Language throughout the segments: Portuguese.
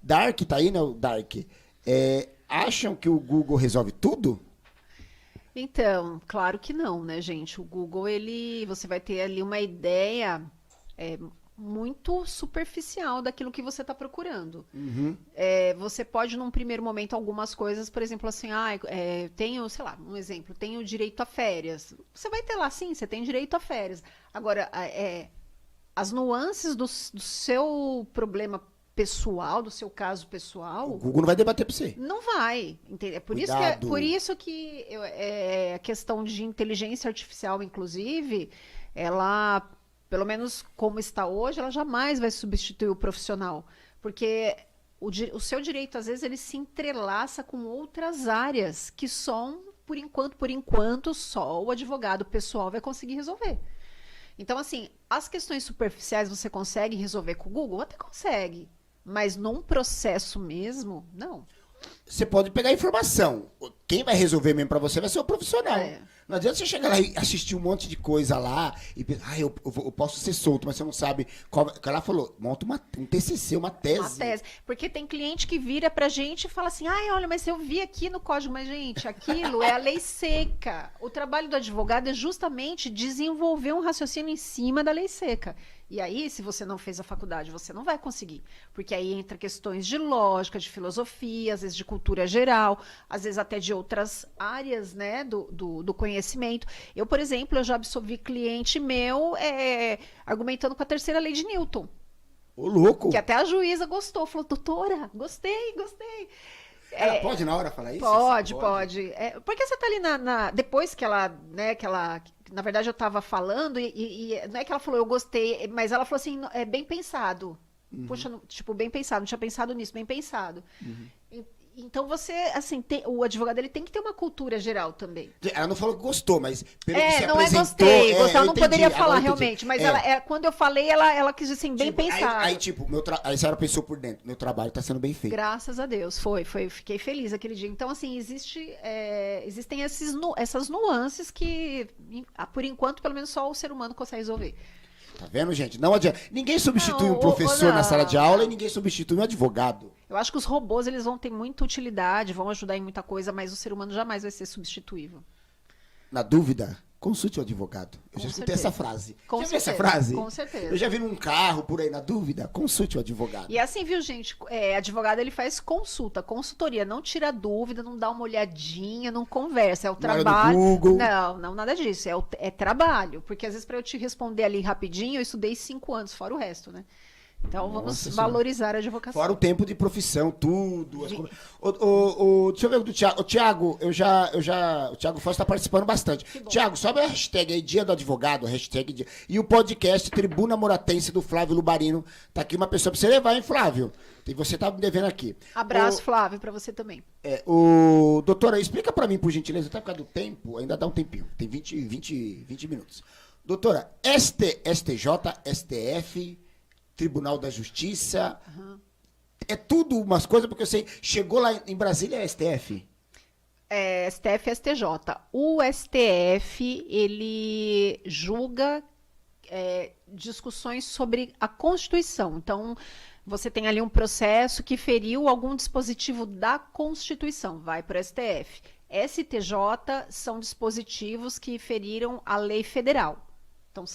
Dark tá aí, né? O Dark. Acham que o Google resolve tudo? Então, claro que não, né, gente? O Google, você vai ter ali uma ideia é, muito superficial daquilo que você está procurando. Uhum. Você pode, num primeiro momento, algumas coisas, por exemplo, assim, tenho, sei lá, um exemplo, tenho direito a férias. Você vai ter lá, sim, você tem direito a férias. Agora, as nuances do seu problema pessoal, do seu caso O pessoal, Google não vai debater pra você. não vai, entender. Cuidado. Por isso que a questão de inteligência artificial, inclusive, ela, pelo menos como está hoje, ela jamais vai substituir o profissional, porque o seu direito, às vezes, ele se entrelaça com outras áreas que só, por enquanto, só o advogado pessoal vai conseguir resolver. Então, assim, as questões superficiais você consegue resolver com o Google? Até consegue. Mas num processo mesmo, não. Você pode pegar a informação. Quem vai resolver mesmo pra você vai ser o profissional. É. Não adianta você chegar lá e assistir um monte de coisa lá e pensar, eu posso ser solto, mas você não sabe qual. Ela falou, monta um TCC, uma tese. Uma tese. Porque tem cliente que vira pra gente e fala assim, ai, olha, mas eu vi aqui no código, mas, gente, aquilo é a lei seca. O trabalho do advogado é justamente desenvolver um raciocínio em cima da lei seca. E aí, se você não fez a faculdade, você não vai conseguir. Porque aí entra questões de lógica, de filosofia, às vezes de cultura geral, às vezes até de outras áreas, né, do conhecimento. Eu, por exemplo, eu já absolvi cliente meu argumentando com a terceira lei de Newton. Ô, louco. Que até a juíza gostou. Falou, doutora, gostei. Ela pode na hora falar isso? Pode. Porque você tá ali depois que ela, né, na verdade eu tava falando e não é que ela falou eu gostei, mas ela falou assim, é bem pensado. Poxa, tipo, bem pensado, não tinha pensado nisso, bem pensado. Então você, assim, o advogado ele tem que ter uma cultura geral também. Ela não falou que gostou, mas pelo que você Não é apresentou... gostar, eu não entendi, poderia agora falar eu entendi. realmente, mas quando eu falei, ela quis dizer assim, bem Tipo, pensado. Aí, tipo, aí a senhora pensou por dentro, meu trabalho tá sendo bem feito. Graças a Deus, foi, fiquei feliz aquele dia. Então, assim, existem essas nuances que, por enquanto, pelo menos só o ser humano consegue resolver. Tá vendo, gente? Não adianta. Ninguém substitui Não, um professor na sala de aula não. e ninguém substitui um advogado. Eu acho que os robôs, eles vão ter muita utilidade, vão ajudar em muita coisa, mas o ser humano jamais vai ser substituível. Na dúvida, consulte o advogado. Eu já escutei certeza. essa frase. Com Já viu essa certeza, frase? com certeza. Eu já vi num carro por aí, na dúvida, consulte o advogado. E é assim, viu, gente? Advogado, ele faz consultoria, não tira dúvida, não dá uma olhadinha, não conversa. É o Não olha no trabalho. Google. Não, nada disso. É trabalho. Porque às vezes, para eu te responder ali rapidinho, eu estudei 5 anos, fora o resto, né? Então vamos Nossa Senhora. valorizar a advocacia. Fora o tempo de profissão, tudo. Deixa eu ver do Thiago. O Thiago, o Thiago Foz está participando bastante. Thiago, sobe a hashtag aí, Dia do Advogado, e o podcast Tribuna Moratense do Flávio Lubarino. Tá aqui uma pessoa pra você levar, hein, Flávio? E você tá me devendo aqui. Abraço, Flávio, para você também. Doutora, explica pra mim, por gentileza, até por causa do tempo, ainda dá um tempinho. Tem 20 minutos. Doutora, STJ, STF... Tribunal da Justiça. É tudo umas coisas, porque eu sei, chegou lá em Brasília é STF. STF e STJ. O STF, ele julga discussões sobre a Constituição. Então, você tem ali um processo que feriu algum dispositivo da Constituição, vai para o STF. STJ são dispositivos que feriram a lei federal. Então,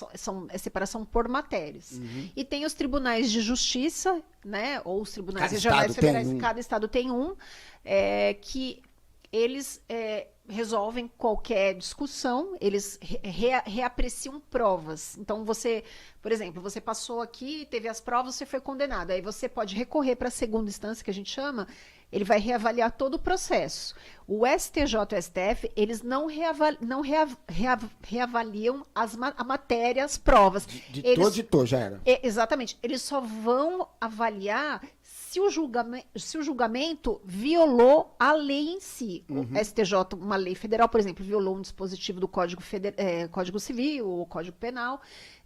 é separação por matérias. E tem os tribunais de justiça, né? Ou os tribunais regionais federais, cada estado tem um, que eles resolvem qualquer discussão, eles reapreciam provas. Então, por exemplo, você passou aqui, teve as provas, você foi condenado. Aí você pode recorrer para a segunda instância, que a gente chama, ele vai reavaliar todo o processo. O STJ e o STF, eles não reavaliam a matéria, as provas. Ditou, já era. Exatamente. Eles só vão avaliar se o julgamento violou a lei em si. O STJ, uma lei federal, por exemplo, violou um dispositivo do Código Civil ou Código Penal,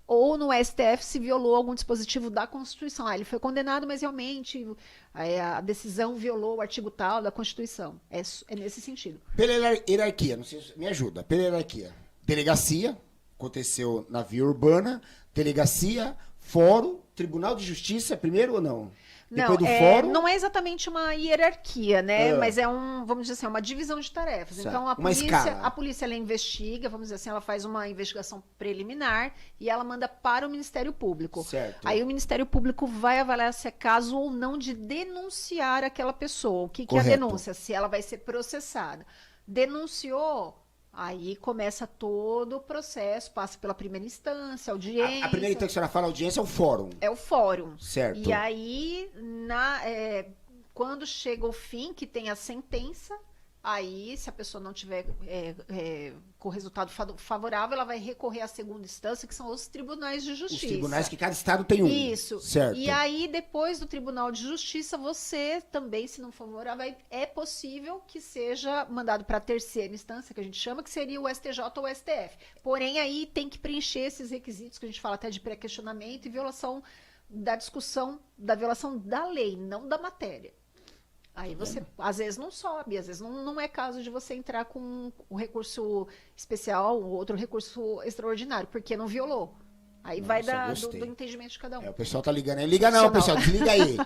ou no STF se violou algum dispositivo da Constituição. Ele foi condenado, mas realmente a decisão violou o artigo tal da Constituição. É nesse sentido. Pela hierarquia, não sei se me ajuda. Pela hierarquia, delegacia, aconteceu na via urbana, delegacia, fórum, Tribunal de Justiça, primeiro ou não? Depois do Não, fórum? não é exatamente uma hierarquia, né? Ah. Mas vamos dizer assim, uma divisão de tarefas. Certo. Então, Uma escala. a polícia ela investiga, vamos dizer assim, ela faz uma investigação preliminar e ela manda para o Ministério Público. Certo. Aí o Ministério Público vai avaliar se é caso ou não de denunciar aquela pessoa. O que é a Correto. denúncia? Se ela vai ser processada. Denunciou, aí começa todo o processo, passa pela primeira instância, audiência. A primeira instância que a senhora fala, audiência, é o fórum. É o fórum. Certo. E aí, quando chega o fim, que tem a sentença, aí, se a pessoa não tiver com resultado favorável, ela vai recorrer à segunda instância, que são os tribunais de Os justiça. tribunais que cada estado tem um. Isso. Certo. E aí, depois do Tribunal de Justiça, você também, se não favorável, é possível que seja mandado para a terceira instância, que a gente chama, que seria o STJ ou o STF. Porém, aí tem que preencher esses requisitos, que a gente fala até de pré-questionamento e violação da discussão, da violação da lei, não da matéria. Aí você, às vezes, não sobe, às vezes não é caso de você entrar com um recurso especial ou outro recurso extraordinário, porque não violou. Aí vai Nossa, do gostei. entendimento de cada um. O pessoal tá ligando aí. Liga não, pessoal. Desliga aí.